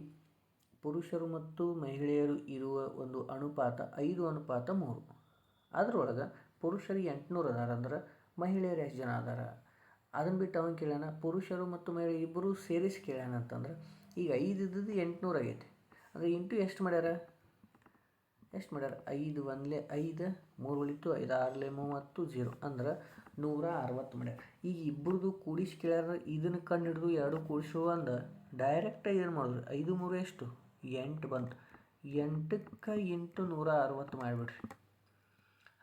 S1: ಪುರುಷರು ಮತ್ತು ಮಹಿಳೆಯರು ಇರುವ ಒಂದು ಅನುಪಾತ 5:3. ಅದರೊಳಗೆ ಪುರುಷರು 800 ಅದಾರ ಅಂದ್ರೆ ಮಹಿಳೆಯರು ಎಷ್ಟು ಜನ ಅದಾರ ಅದನ್ನು ಬಿಟ್ಟು ಅವನು ಕೇಳೋಣ. ಪುರುಷರು ಮತ್ತು ಮಹಿಳೆ ಇಬ್ಬರು ಸೇರಿಸಿ ಕೇಳೋಣ ಅಂತಂದ್ರೆ, ಈಗ 5 ಇದ್ದದ್ದು 800 ಆಗೈತೆ. ಅಂದರೆ ಇಂಟು ಎಷ್ಟು ಮಾಡ್ಯಾರ? 5 1 5, 3 ಉಳಿತು, 5 6 30, 0 ಅಂದ್ರೆ 160 ಮಾಡ್ಯಾರ. ಈಗ ಇಬ್ಬರದು ಕೂಡಿಸಿ ಕೇಳ್ಯಾರ. ಇದನ್ನು ಕಂಡು ಹಿಡಿದು ಎರಡು ಕೂಡಿಸು ಅಂದ್ರೆ ಡೈರೆಕ್ಟಾಗಿ ಏನು ಮಾಡಿದ್ರು, 5 3 ಎಷ್ಟು 8 ಬಂತು. 8ಕ್ಕೆ ಇಂಟು 160 ಮಾಡಿಬಿಡ್ರಿ.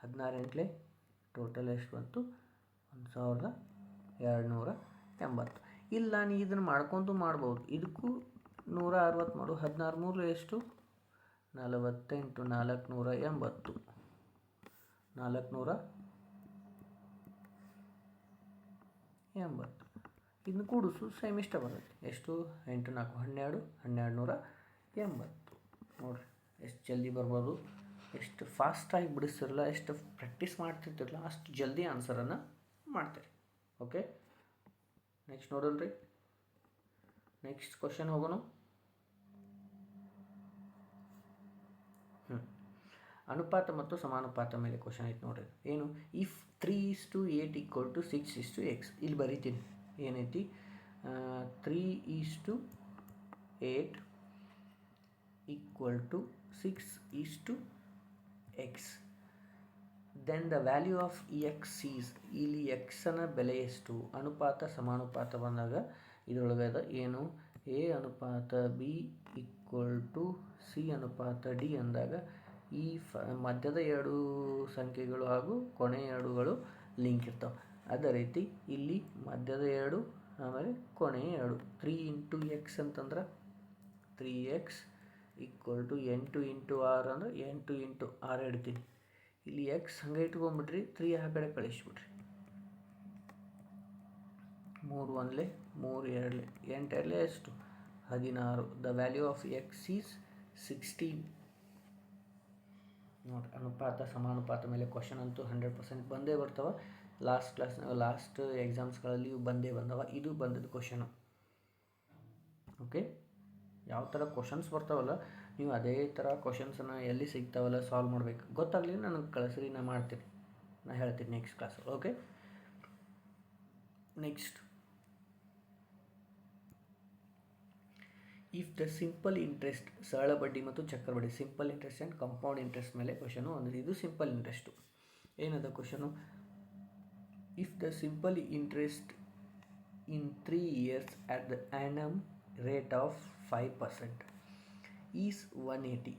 S1: 16 ಟೋಟಲ್ ಎಷ್ಟು ಬಂತು? 1280. ಇಲ್ಲ ನೀ ಇದನ್ನು ಮಾಡ್ಕೊತು ಮಾಡ್ಬೋದು. ಇದಕ್ಕೂ 160 ಮಾಡು. 16 3 ಎಷ್ಟು? 48, 480. 480 ಇದನ್ನು ಕೂಡಿಸು, ಸೇಮ್ ಇಷ್ಟ ಬರುತ್ತೆ. ಎಷ್ಟು? 8 4 12, 1280. ನೋಡಿರಿ ಎಷ್ಟು ಜಲ್ದಿ ಬರ್ಬೋದು. ಎಷ್ಟು ಫಾಸ್ಟಾಗಿ ಬಿಡಿಸ್ತಿರಲ್ಲ, ಎಷ್ಟು ಪ್ರಾಕ್ಟೀಸ್ ಮಾಡ್ತಿರ್ತಿರಲ್ಲ, ಅಷ್ಟು ಜಲ್ದಿ ಆನ್ಸರನ್ನು ಮಾಡ್ತೀರಿ. ಓಕೆ, ನೆಕ್ಸ್ಟ್ ನೋಡೋಣ ರೀ. ನೆಕ್ಸ್ಟ್ ಕ್ವಶನ್ ಹೋಗೋಣ. ಅನುಪಾತ ಮತ್ತು ಸಮಾನುಪಾತ ಮೇಲೆ ಕ್ವಶನ್ ಐತೆ ನೋಡ್ರಿ. ಏನು? If 3:8 = 6:x. ಇಲ್ಲಿ ಬರೀತೀನಿ ಏನೈತಿ, 3:8 = 6:x. Then the value of x is, ಇಲ್ಲಿ ಎಕ್ಸನ ಬೆಲೆ ಎಷ್ಟು? ಅನುಪಾತ ಸಮಾನುಪಾತ ಬಂದಾಗ ಇದರೊಳಗೆ ಅದ ಏನು, ಎ ಅನುಪಾತ ಬಿ = ಸಿ ಅನುಪಾತ ಡಿ ಅಂದಾಗ ಈ ಮಧ್ಯದ ಎರಡು ಸಂಖ್ಯೆಗಳು ಹಾಗೂ ಕೊನೆಯ ಎರಡುಗಳು ಲಿಂಕ್ ಇರ್ತಾವೆ. ಅದೇ ರೀತಿ ಇಲ್ಲಿ ಮಧ್ಯದ ಎರಡು ಆಮೇಲೆ ಕೊನೆಯ ಎರಡು. 3 × x ಅಂತಂದ್ರೆ 3x = 8 × 6 ಅಂದ್ರೆ 8 × 6 ಇಡ್ತೀನಿ. ಇಲ್ಲಿ ಎಕ್ಸ್ ಹಂಗೆ ಇಟ್ಕೊಂಡ್ಬಿಟ್ರಿ, 3 ಆ ಕಡೆ ಕಳಿಸ್ಬಿಟ್ರಿ. 3 1 3 2 8 2 ಎಷ್ಟು? 16. The value of X is 16. ನೋಡಿ, ಅನುಪಾತ ಸಮಾನುಪಾತ ಮೇಲೆ ಕ್ವಶನ್ ಅಂತೂ 100% ಬಂದೇ ಬರ್ತಾವೆ. ಲಾಸ್ಟ್ ಎಕ್ಸಾಮ್ಸ್ಗಳಲ್ಲಿ ಬಂದೇ ಬಂದವ. ಇದು ಬಂದದ್ದು ಕ್ವಶನು. ಓಕೆ, ಯಾವ ಥರ ಕ್ವಶನ್ಸ್ ಬರ್ತಾವಲ್ಲ, ನೀವು ಅದೇ ಥರ ಕ್ವಶನ್ಸನ್ನು ಎಲ್ಲಿ ಸಿಗ್ತಾವಲ್ಲ ಸಾಲ್ವ್ ಮಾಡಬೇಕು. ಗೊತ್ತಾಗಲಿ ನನಗೆ ಕಳಿಸ್ರಿ, ನಾನು ಮಾಡ್ತೀನಿ, ನಾನು ಹೇಳ್ತೀನಿ next class. Okay, next if the simple interest, ಸರಳ ಬಡ್ಡಿ ಮತ್ತು ಚಕ್ರ ಬಡ್ಡಿ, simple interest and compound interest ಮೇಲೆ ಕ್ವಶನು. ಅಂದರೆ ಇದು ಸಿಂಪಲ್ ಇಂಟ್ರೆಸ್ಟು. ಏನದ question? If the simple interest in 3 years at the annum rate of 5% is 180,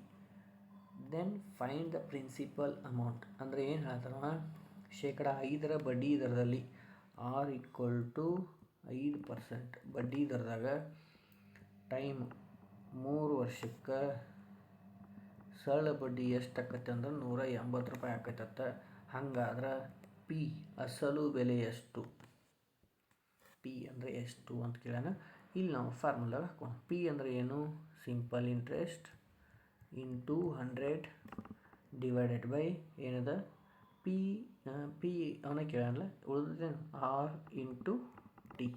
S1: then find the principal amount. ಅಂದರೆ ಏನು ಹೇಳ್ತಾರ, ಶೇಕಡ 5 ಬಡ್ಡಿ ದರದಲ್ಲಿ R = 5% ಬಡ್ಡಿ ದರದಾಗ ಟೈಮ್ 3 ವರ್ಷಕ್ಕೆ ಸರಳ ಬಡ್ಡಿ ಎಷ್ಟು ಆಕೈತೆ ಅಂದ್ರೆ 180 ರೂಪಾಯಿ ಆಕೈತತ್ತ. ಹಂಗಾದ್ರೆ ಪಿ ಅಸಲು ಬೆಲೆ ಎಷ್ಟು? ಪಿ ಅಂದರೆ ಎಷ್ಟು ಅಂತ ಕೇಳೋಣ. ಇಲ್ಲಿ ನಾವು ಫಾರ್ಮುಲಾಗ ಹಾಕೋಣ. ಪಿ ಅಂದರೆ ಏನು? Simple interest into 100 divided by ಏನದ ಪಿ. ಅವನ ಕೇಳಲ್ಲ, ಉಳಿದೇನು ಆರ್ ಇಂಟು ಟಿ.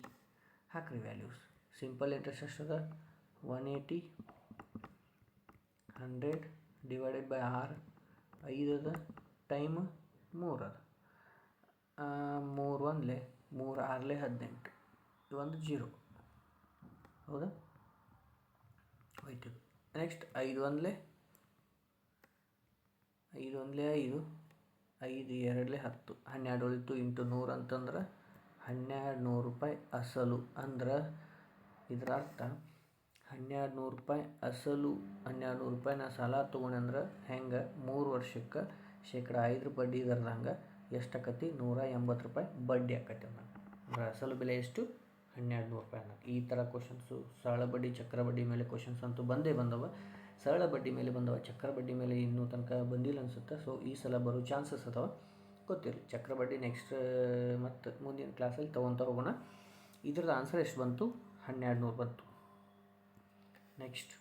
S1: ಹಾಕ್ರಿ ವ್ಯಾಲ್ಯೂಸ್. ಸಿಂಪಲ್ ಇಂಟ್ರೆಸ್ಟ್ ಎಷ್ಟದ? 180, 100 ಡಿವೈಡೆಡ್ ಬೈ ಆರ್ 5 ಅದ, ಟೈಮ್ 3 ಅದ. 3 1 3 6 18, ಒಂದು 0. ಹೌದಾ? ಹೋಯ್ತು. ನೆಕ್ಸ್ಟ್ 5 1 5 ಒಂದಲೇ 5, 5 ಎರಡಲೇ 10, 12 ಉಳಿತು ಇಂಟು 100 ಅಂತಂದ್ರೆ 1200 ರೂಪಾಯಿ ಅಸಲು. ಅಂದ್ರೆ ಇದರ ಅರ್ಥ 1200 ರೂಪಾಯಿ ಅಸಲು, 1200 ರೂಪಾಯಿ ನಾ ಸಾಲ ತೊಗೊಂಡೆ ಅಂದ್ರೆ ಹೆಂಗೆ 3 ವರ್ಷಕ್ಕೆ ಶೇಕಡ 5 ಬಡ್ಡಿ ದರದಂಗೆ ಎಷ್ಟಾಕತಿ 180 ರೂಪಾಯಿ ಬಡ್ಡಿ ಆಕತಿ. ಅಂದ್ರೆ ಅಸಲು ಬೆಲೆ ಎಷ್ಟು 1200 ರೂಪಾಯಿ ಅನ್ನೋದು. ಈ ಥರ ಕ್ವಶನ್ಸು ಸರಳ ಬಡ್ಡಿ ಚಕ್ರ ಬಡ್ಡಿ ಮೇಲೆ ಕ್ವಶನ್ಸ್ ಅಂತೂ ಬಂದೇ ಬಂದವ. ಸರಳ ಬಡ್ಡಿ ಮೇಲೆ ಬಂದವ, ಚಕ್ರ ಬಡ್ಡಿ ಮೇಲೆ ಇನ್ನೂ ತನಕ ಬಂದಿಲ್ಲ ಅನಿಸುತ್ತೆ. ಸೊ ಈ ಸಲ ಬರೋ ಚಾನ್ಸಸ್ ಅದಾವ, ಗೊತ್ತಿರಲಿ. ಚಕ್ರ ಬಡ್ಡಿ ನೆಕ್ಸ್ಟ್ ಮತ್ತು ಮುಂದಿನ ಕ್ಲಾಸಲ್ಲಿ ತೊಗೊತಾ ಹೋಗೋಣ. ಇದ್ರದ್ದು ಆನ್ಸರ್ ಎಷ್ಟು ಬಂತು 1200 ಬಂತು. ನೆಕ್ಸ್ಟ್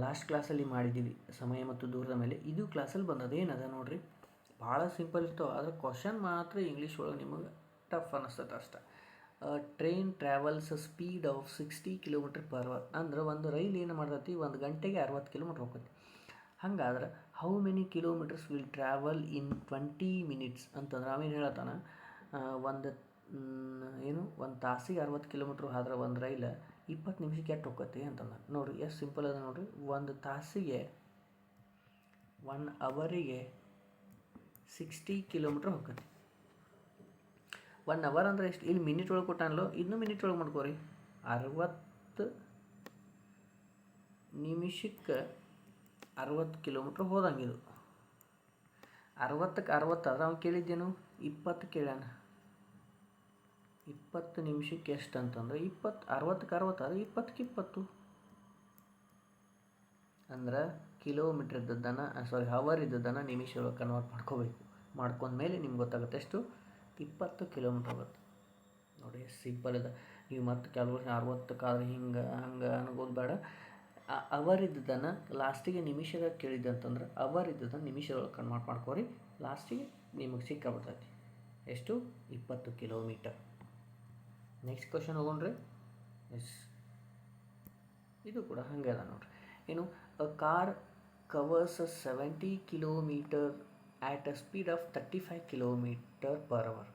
S1: ಲಾಸ್ಟ್ ಕ್ಲಾಸಲ್ಲಿ ಮಾಡಿದ್ದೀವಿ ಸಮಯ ಮತ್ತು ದೂರದ ಮೇಲೆ. ಇದು ಕ್ಲಾಸಲ್ಲಿ ಬಂದದ್ದು ಏನದ ನೋಡಿರಿ, ಭಾಳ ಸಿಂಪಲ್ ಇರ್ತಾವೆ. ಆದರೆ ಕ್ವಶನ್ ಮಾತ್ರ ಇಂಗ್ಲೀಷ್ ಒಳಗೆ ನಿಮಗೆ ಟಫ್ ಅನ್ನಿಸ್ತದೆ ಅಷ್ಟೆ. Train travels speed of 60 km/h. ಅಂದ್ರೆ ಒಂದು ರೈಲ್ ಏನು ಮಾಡ್ತೈತಿ 1 ಗಂಟೆಗೆ 60 ಕಿಲೋಮೀಟ್ರ್ ಹೋಗ್ತೈತಿ. ಹಂಗಾದ್ರೆ how many kilometres will travel in 20 minutes ಅಂತಂದ್ರೆ ಅವೇನು ಹೇಳತ್ತಾನ, ಒಂದು ತಾಸಿಗೆ 60 ಕಿಲೋಮೀಟ್ರ್ ಆದ್ರೆ ಒಂದು ರೈಲ್ 20 ನಿಮಿಷಕ್ಕೆ ಎಷ್ಟು ಹೋಗ್ತೈತಿ ಅಂತಂದ. ನೋಡಿರಿ ಎಷ್ಟು ಸಿಂಪಲ್ ಅದ ನೋಡಿರಿ. ಒಂದು ತಾಸಿಗೆ 1 ಅವರಿಗೆ 60 ಕಿಲೋಮೀಟ್ರ್ ಹೋಗ್ತೈತಿ. 1 ಅವರ್ ಅಂದ್ರೆ ಎಷ್ಟು, ಇಲ್ಲಿ ಮಿನಿಟ್ ಒಳಗೆ ಕೊಟ್ಟಾನಲ್ಲೋ, ಇನ್ನೂ ಮಿನಿಟ್ ಒಳಗೆ ಮಾಡ್ಕೋರಿ. 60 ನಿಮಿಷಕ್ಕೆ 60 ಕಿಲೋಮೀಟ್ರ್ ಹೋದಂಗಿದು. 60ಕ್ಕೆ 60 ಆದ್ರೆ ಅವ್ನು ಕೇಳಿದ್ದೇನು 20 ಕೇಳ್ಯಾನ. 20 ನಿಮಿಷಕ್ಕೆ ಎಷ್ಟು ಅಂತಂದ್ರೆ 20, 60ಕ್ಕೆ 60 ಆದರೆ 20ಕ್ಕೆ 20 ಅಂದ್ರೆ ಕಿಲೋಮೀಟ್ರ್ ಇದ್ದದ್ದನ್ನು ಹವರ್ ಇದ್ದದ್ದನ್ನು ನಿಮಿಷ ಒಳಗೆ ಕನ್ವರ್ಟ್ ಮಾಡ್ಕೋಬೇಕು. ಮಾಡ್ಕೊಂಡ್ಮೇಲೆ ನಿಮ್ಗೆ ಗೊತ್ತಾಗುತ್ತೆ ಎಷ್ಟು 20 ಕಿಲೋಮೀಟ್ರ್ ಆಗುತ್ತೆ. ನೋಡಿ ಎಷ್ಟು ಸಿಂಪಲ್ ಇದೆ. ನೀವು ಮತ್ತೆ ಕ್ಯಾಲ್ಕುಲೇಷನ್ 60ಕ್ಕಾದ್ರೆ ಹಿಂಗೆ ಹಂಗೆ ಅನ್ಕೋದು ಬೇಡ. ಅವರ್ ಇದ್ದದ್ದನ್ನು ಲಾಸ್ಟಿಗೆ ನಿಮಿಷದಾಗ ಕೇಳಿದ್ದಂತಂದ್ರೆ ಅವರ್ ಇದ್ದದ್ದನ್ನು ನಿಮಿಷದೊಳಗೆ ಕನ್ವರ್ಟ್ ಮಾಡ್ಕೋರಿ. ಲಾಸ್ಟಿಗೆ ನಿಮಗೆ ಸಿಕ್ಕಾಬಿಡ್ತೈತಿ ಎಷ್ಟು 20 ಕಿಲೋಮೀಟರ್. ನೆಕ್ಸ್ಟ್ ಕ್ವಶನ್ ಹೋಗೋಣ್ರಿ. ಎಸ್, ಇದು ಕೂಡ ಹಾಗೆ ಅದ ನೋಡ್ರಿ. ಏನು, a car covers 70 kilometre at a speed of 35 km/h.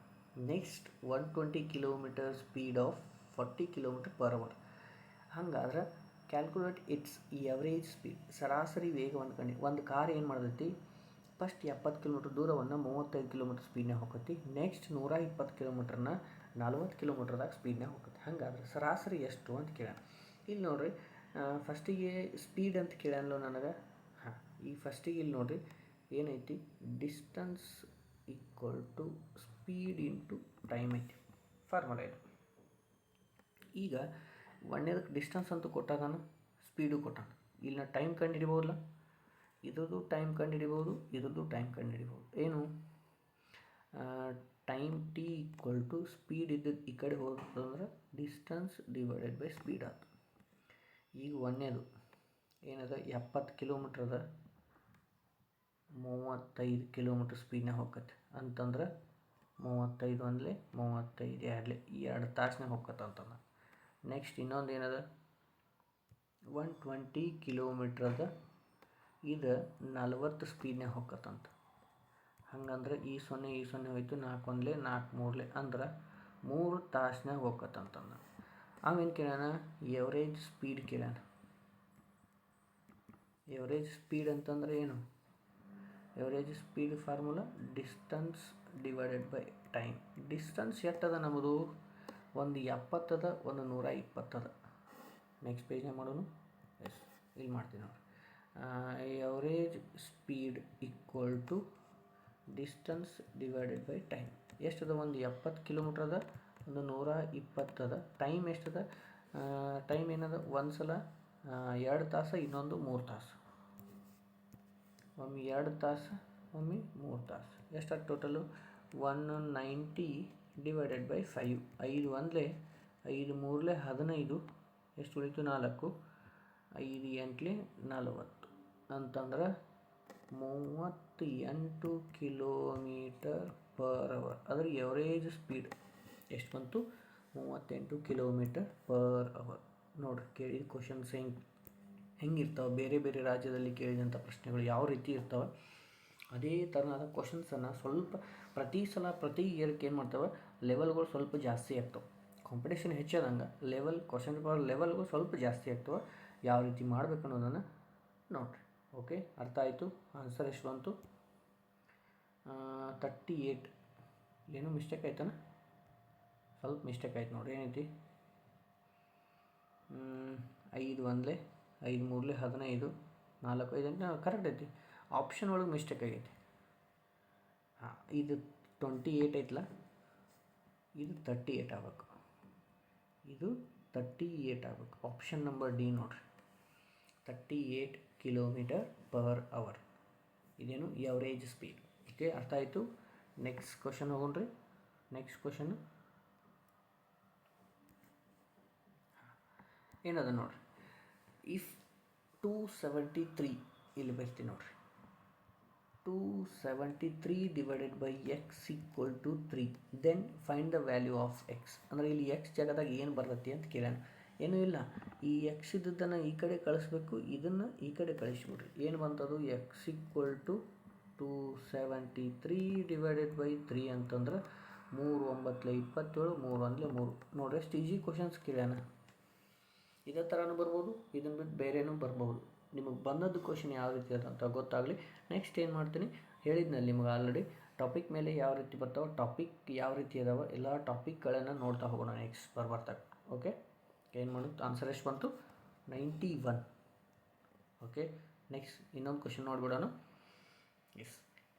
S1: Next 120 kilometre speed of 40 km/h. ಹಂಗಾದ್ರೆ ಕ್ಯಾಲ್ಕುಲೇಟ್ ಇಟ್ಸ್ ಎವರೇಜ್ ಸ್ಪೀಡ್. ಸರಾಸರಿ ವೇಗವನ್ನು ಕಂಡು. ಒಂದು ಕಾರ್ ಏನು ಮಾಡ್ತೈತಿ, ಫಸ್ಟ್ 70 ಕಿಲೋಮೀಟ್ರ್ ದೂರವನ್ನು 35 ಕಿಲೋಮೀಟ್ರ್ ಸ್ಪೀಡ್ನಾಗ ಹೋಗ್ತೈತಿ. ನೆಕ್ಸ್ಟ್ 120 ಕಿಲೋಮೀಟ್ರನ್ನ 40 ಕಿಲೋಮೀಟ್ರ್ದಾಗ ಸ್ಪೀಡ್ನಾಗ ಹೋಗ್ತೈತಿ. ಹಾಗಾದ್ರೆ ಸರಾಸರಿ ಎಷ್ಟು ಅಂತ ಕೇಳೋಣ. ಇಲ್ಲಿ ನೋಡಿರಿ, ಫಸ್ಟಿಗೆ ಸ್ಪೀಡ್ ಅಂತ ಕೇಳಲ್ಲ ನನಗೆ. ಈ ಫಸ್ಟಿಗೆ ಇಲ್ಲಿ ನೋಡಿರಿ ಏನೈತಿ, distance equal to speed into time ಐತಿ. ಫಾರ್ಮುಲಾ ಇದು. ಈಗ ಒಂದೇದಕ್ಕೆ ಡಿಸ್ಟನ್ಸ್ ಅಂತೂ ಕೊಟ್ಟಾಗಾನ, ಸ್ಪೀಡು ಕೊಟ್ಟಾನ. ಇಲ್ಲಿ ನಾ ಟೈಮ್ ಕಂಡು ಹಿಡಿಬೋದಲ್ಲ, ಇದ್ರದ್ದು ಟೈಮ್ ಕಂಡು ಹಿಡಿಬೋದು, ಇದ್ರದ್ದು ಟೈಮ್ ಕಂಡು ಹಿಡಿಬೋದು. ಏನು, time T equal to speed ಇದ್ದದ್ದು ಈ ಕಡೆ ಹೋದಂದ್ರೆ ಡಿಸ್ಟನ್ಸ್ ಡಿವೈಡೆಡ್ ಬೈ ಸ್ಪೀಡ್ ಆಯ್ತು. ಈಗ ಒಂದೇದು ಏನದ 70 ಕಿಲೋಮೀಟ್ರ್ ಅದ, 35 ಕಿಲೋಮೀಟ್ರ್ ಸ್ಪೀಡ್ನಾಗ ಹೋಗ್ತೈತೆ ಅಂತಂದ್ರೆ 35 ಒಂದಲೇ 35 ಎರಡಲೇ 2 ತಾಸ್ನಾಗ ಹೋಗ್ತೈತೆ ಅಂತಂದ್ರೆ. ನೆಕ್ಸ್ಟ್ ಇನ್ನೊಂದು ಏನದ 120 ಕಿಲೋಮೀಟ್ರ್ ಅದ, ಇದು 40 ಸ್ಪೀಡ್ನಾಗ ಹೋಗ್ತಂತ. ಹಂಗಂದ್ರೆ ಈ 0 ಹೋಯ್ತು, 4 ಒಂದಲೇ 4 ಮೂರಲೇ ಅಂದ್ರೆ 3 ತಾಸ್ನಾಗ ಹೋಗ್ತಂತಂದ. ಅವೇನು ಕೇಳ್ಯಾನ, ಎವರೇಜ್ ಸ್ಪೀಡ್ ಕೇಳ್ಯಾನ. ಎವರೇಜ್ ಸ್ಪೀಡ್ ಅಂತಂದ್ರೆ ಏನು, average speed formula distance divided by time. Distance ಎಷ್ಟದ ನಮ್ಮದು, ಒಂದು 70 ಅದ, ಒಂದು 120 ಅದ. ನೆಕ್ಸ್ಟ್ ಪೇಜ್ನಾಗ ಮಾಡೋಣ. ಎಸ್, ಇಲ್ಲಿ ಮಾಡ್ತೀನಿ ನೋಡಿ. Average speed equal to distance divided by time. ಎಷ್ಟದ, ಒಂದು 70 ಕಿಲೋಮೀಟ್ರ್ ಅದ, ಒಂದು 120 ಅದ. ಟೈಮ್ ಎಷ್ಟದ, ಟೈಮ್ ಏನದ, ಒಂದು ಸಲ 2 ತಾಸು, ಇನ್ನೊಂದು 3 ತಾಸು. ಒಮ್ಮೆ 2 ತಾಸು, ಒಮ್ಮೆ 3 ತಾಸು. ಎಷ್ಟು ಟೋಟಲು 190 ಡಿವೈಡೆಡ್ ಬೈ 5. 5 ಒಂದಲೇ 5 ಮೂರಲೇ 15, ಎಷ್ಟು ಉಳಿತು 4, 5 ಎಂಟಲೇ 40 ಅಂತಂದ್ರೆ 38 km/h. ಅದ್ರ ಎವರೇಜ್ ಸ್ಪೀಡ್ ಎಷ್ಟು ಬಂತು, 38 km/h. ನೋಡಿರಿ, ಕೇಳಿದ ಕ್ವಶನ್ಸ್ ಹೆಂಗಿರ್ತಾವೆ, ಬೇರೆ ಬೇರೆ ರಾಜ್ಯದಲ್ಲಿ ಕೇಳಿದಂಥ ಪ್ರಶ್ನೆಗಳು ಯಾವ ರೀತಿ ಇರ್ತವೆ, ಅದೇ ಥರನಾದ ಕ್ವಶನ್ಸನ್ನು ಸ್ವಲ್ಪ ಪ್ರತಿ ಇಯರ್ಗೆ ಏನು ಮಾಡ್ತವೆ, ಲೆವೆಲ್ಗಳು ಸ್ವಲ್ಪ ಜಾಸ್ತಿ ಆಗ್ತವೆ. ಕಾಂಪಿಟೇಷನ್ ಹೆಚ್ಚಾದಂಗೆ ಕ್ವಶನ್ ಪೇಪರ್ ಲೆವೆಲ್ಗಳು ಸ್ವಲ್ಪ ಜಾಸ್ತಿ ಆಗ್ತವೆ. ಯಾವ ರೀತಿ ಮಾಡ್ಬೇಕು ಅನ್ನೋದನ್ನು ನೋಡಿರಿ. ಓಕೆ, ಅರ್ಥ ಆಯಿತು. ಆನ್ಸರ್ ಎಷ್ಟು ಬಂತು? 38. ಏನೋ ಮಿಸ್ಟೇಕ್ ಆಯ್ತಾನ? ಸ್ವಲ್ಪ ಮಿಸ್ಟೇಕ್ ಆಯ್ತು ನೋಡಿರಿ. ಏನೈತಿ? 5 1 5 3 15 4 5 ಅಂತ ಕರೆಕ್ಟ್ ಐತಿ. ಆಪ್ಷನ್ ಒಳಗೆ ಮಿಸ್ಟೇಕ್ ಆಗೈತಿ. ಹಾಂ, ಇದು 28 ಐತಲ್ಲ, ಇದು 38 ಆಗ್ಬೇಕು. ಇದು 38 ಆಗ್ಬೇಕು. ಆಪ್ಷನ್ ನಂಬರ್ ಡಿ ನೋಡಿರಿ, 38 km/h. ಇದೇನು ಎವರೇಜ್ ಸ್ಪೀಡ್. ಓಕೆ, ಅರ್ಥ ಆಯಿತು. ನೆಕ್ಸ್ಟ್ ಕ್ವಶನ್ ಹೋಗೋಣ್ರಿ. ನೆಕ್ಸ್ಟ್ ಕ್ವಶನ್ ಏನದ ನೋಡ್ರಿ. ಇಫ್ 273 ಇಲ್ಲಿ ಬರ್ತೀವಿ ನೋಡ್ರಿ. 273 divided by x equal to 3, then find the value of x. ಅಂದರೆ ಇಲ್ಲಿ ಎಕ್ಸ್ ಜಾಗದಾಗ ಏನು ಬರ್ತೈತಿ ಅಂತ ಕೇಳ್ಯಾನ. ಏನೂ ಇಲ್ಲ, ಈ ಎಕ್ಸ್ ಇದ್ದದ್ದನ್ನು ಈ ಕಡೆ ಕಳಿಸ್ಬೇಕು, ಇದನ್ನು ಈ ಕಡೆ ಕಳಿಸ್ಬಿಡ್ರಿ. ಏನು ಬಂತದು? X equal to 273 divided by 3 ಅಂತಂದ್ರೆ 3 9 27, 3 1 3. ನೋಡ್ರಿ ಎಷ್ಟು ಈಜಿ ಕ್ವಶನ್ಸ್ ಕೇಳ್ಯಾನ. ಇದೇ ಥರನೂ ಬರ್ಬೋದು, ಇದನ್ನು ಬಿಟ್ಟು ಬೇರೆನೂ ಬರ್ಬೋದು. ನಿಮಗೆ ಬಂದದ್ದು ಕ್ವಶನ್ ಯಾವ ರೀತಿ ಅದಂತ ಗೊತ್ತಾಗಲಿ. ನೆಕ್ಸ್ಟ್ ಏನು ಮಾಡ್ತೀನಿ ಹೇಳಿದ್ನಲ್ಲಿ ನಿಮಗೆ ಆಲ್ರೆಡಿ. ಟಾಪಿಕ್ ಮೇಲೆ ಯಾವ ರೀತಿ ಬರ್ತಾವೆ, ಟಾಪಿಕ್ ಯಾವ ರೀತಿ ಅದಾವೆ, ಎಲ್ಲ ಟಾಪಿಕ್ಗಳನ್ನು ನೋಡ್ತಾ ಹೋಗೋಣ ನೆಕ್ಸ್ಟ್ ಬರ್ತಾಗ. ಓಕೆ, ಏನು ಮಾಡೋದು? ಆನ್ಸರ್ ಎಷ್ಟು ಬಂತು? 91. ಓಕೆ, ನೆಕ್ಸ್ಟ್ ಇನ್ನೊಂದು ಕ್ವಶನ್ ನೋಡ್ಬಿಡೋಣ. Yes,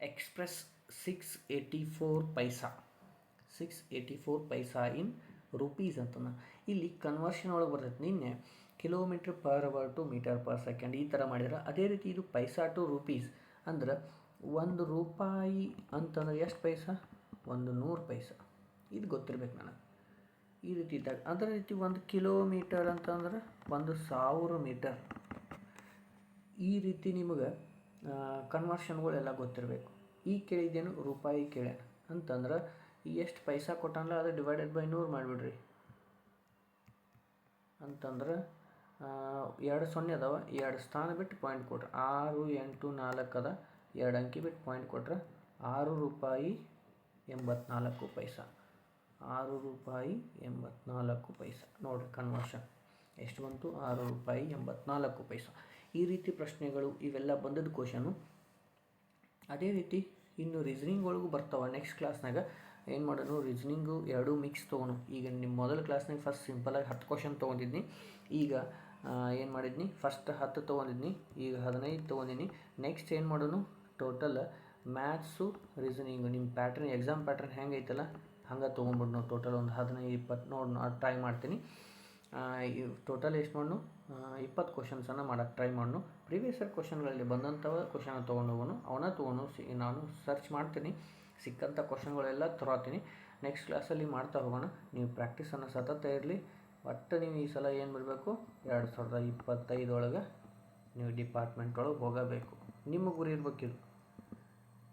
S1: express 684 paisa. 684 paisa in rupees ಅಂತಂದ. ಇಲ್ಲಿ ಕನ್ವರ್ಷನ್ ಒಳಗೆ ಬರ್ತೈತೆ. ನಿನ್ನೆ km/h to m/s ಈ ಥರ ಮಾಡಿದ್ರೆ, ಅದೇ ರೀತಿ ಇದು ಪೈಸಾ ಟು ರುಪೀಸ್ ಅಂದ್ರೆ 1 ರೂಪಾಯಿ ಅಂತಂದ್ರೆ ಎಷ್ಟು ಪೈಸಾ? 100 ಪೈಸಾ. ಇದು ಗೊತ್ತಿರ್ಬೇಕು ನನಗೆ. ಈ ರೀತಿ ಇದ್ದಾಗ ಅದೇ ರೀತಿ 1 ಕಿಲೋಮೀಟರ್ ಅಂತಂದ್ರೆ 1000 ಮೀಟರ್. ಈ ರೀತಿ ನಿಮಗೆ ಕನ್ವರ್ಷನ್ಗಳೆಲ್ಲ ಗೊತ್ತಿರಬೇಕು. ಈಗ ಕೇಳಿದ್ದೇನು? ರೂಪಾಯಿ ಕೇಳ್ಯಾನ ಅಂತಂದ್ರೆ ಎಷ್ಟು ಪೈಸಾ ಕೊಟ್ಟನಲ್ಲ ಅದು ಡಿವೈಡೆಡ್ ಬೈ 100 ಮಾಡಿಬಿಡ್ರಿ. ಅಂತಂದ್ರೆ 2 0 ಅದಾವ, 2 ಸ್ಥಾನ ಬಿಟ್ಟು ಪಾಯಿಂಟ್ ಕೊಟ್ರೆ 6 8 4 ಅದ, 2 ಅಂಕಿ ಬಿಟ್ಟು ಪಾಯಿಂಟ್ ಕೊಟ್ರೆ 6 ರೂಪಾಯಿ 84 ಪೈಸಾ. 6 ರೂಪಾಯಿ 84 ಪೈಸಾ. ನೋಡಿರಿ ಕನ್ವರ್ಷನ್ ಎಷ್ಟು ಬಂತು? 6 ರೂಪಾಯಿ 84 ಪೈಸಾ. ಈ ರೀತಿ ಪ್ರಶ್ನೆಗಳು ಇವೆಲ್ಲ ಬಂದದ್ದು ಕ್ವಶನು. ಅದೇ ರೀತಿ ಇನ್ನು ರೀಸನಿಂಗ್ ಒಳಗೂ ಬರ್ತಾವೆ. ನೆಕ್ಸ್ಟ್ ಕ್ಲಾಸ್ನಾಗ ಏನು ಮಾಡೋಣ, ರೀಸನಿಂಗು ಎರಡೂ ಮಿಕ್ಸ್ ತೊಗೊಳು. ಈಗ ನಿಮ್ಮ ಮೊದಲ ಕ್ಲಾಸ್ನಾಗ ಫಸ್ಟ್ ಸಿಂಪಲಾಗಿ 10 ಕ್ವಶನ್ ತೊಗೊಂಡಿದ್ನಿ. ಈಗ ಏನು ಮಾಡಿದ್ನಿ, ಫಸ್ಟ್ 10 ತೊಗೊಂಡಿದ್ನಿ, ಈಗ 15 ತೊಗೊಂಡಿನಿ. ನೆಕ್ಸ್ಟ್ ಏನು ಮಾಡೋಣ, ಟೋಟಲ್ ಮ್ಯಾಥ್ಸು ರೀಸನಿಂಗು ನಿಮ್ಮ ಪ್ಯಾಟ್ರನ್, ಎಕ್ಸಾಮ್ ಪ್ಯಾಟ್ರನ್ ಹೆಂಗೆ ಐತಲ್ಲ ಹಂಗೆ ತೊಗೊಂಬಿಡು. ನಾವು ಟೋಟಲ್ ಒಂದು 15 20 ನೋಡಿ ಟ್ರೈ ಮಾಡ್ತೀನಿ. ಟೋಟಲ್ ಎಷ್ಟು ಮಾಡೋಣ, 20 ಕ್ವಶನ್ಸನ್ನು ಮಾಡೋಕ್ಕೆ ಟ್ರೈ ಮಾಡೋಣ. ಪ್ರೀವಿಯಸ್ ಇಯರ್ ಕ್ವಶನ್ಗಳಲ್ಲಿ ಬಂದಂಥವ ಕ್ವಶನ್ ತೊಗೊಂಡು ಹೋಗೋಣ, ಅವನ್ನ ತೊಗೊಂಡು ನಾನು ಸರ್ಚ್ ಮಾಡ್ತೀನಿ. ಸಿಕ್ಕಂಥ ಕ್ವಶನ್ಗಳೆಲ್ಲ ತರೋತೀನಿ. ನೆಕ್ಸ್ಟ್ ಕ್ಲಾಸಲ್ಲಿ ಮಾಡ್ತಾ ಹೋಗೋಣ. ನೀವು ಪ್ರಾಕ್ಟೀಸನ್ನು ಸತತ ಇರಲಿ. ಒಟ್ಟು ನೀವು ಈ ಸಲ ಏನು ಬರಬೇಕು, 2025 ಒಳಗೆ ನೀವು ಡಿಪಾರ್ಟ್ಮೆಂಟ್ ಒಳಗೆ ಹೋಗಬೇಕು. ನಿಮ್ಮ ಗುರಿ ಇರ್ಬೇಕಿದು.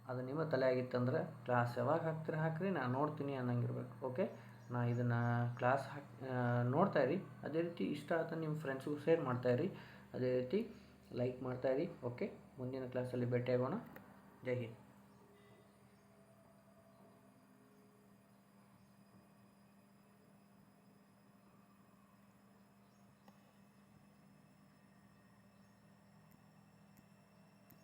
S1: ಅದು ನಿಮ್ಮ ತಲೆ ಆಗಿತ್ತಂದ್ರೆ ಕ್ಲಾಸ್ ಯಾವಾಗ ಹಾಕ್ರಿ ನಾನು ನೋಡ್ತೀನಿ ಅನ್ನಂಗಿರ್ಬೇಕು. ಓಕೆ, ನಾ ಇದನ್ನು ಕ್ಲಾಸ್ ನೋಡ್ತಾಯಿರಿ. ಅದೇ ರೀತಿ ಇಷ್ಟ ಆತ ನಿಮ್ಮ ಫ್ರೆಂಡ್ಸ್ಗೂ ಶೇರ್ ಮಾಡ್ತಾಯಿರಿ. ಅದೇ ರೀತಿ ಲೈಕ್ ಮಾಡ್ತಾಯಿರಿ. ಓಕೆ, ಮುಂದಿನ ಕ್ಲಾಸಲ್ಲಿ ಭೇಟಿಯಾಗೋಣ. ಜೈ ಹಿಂದ್.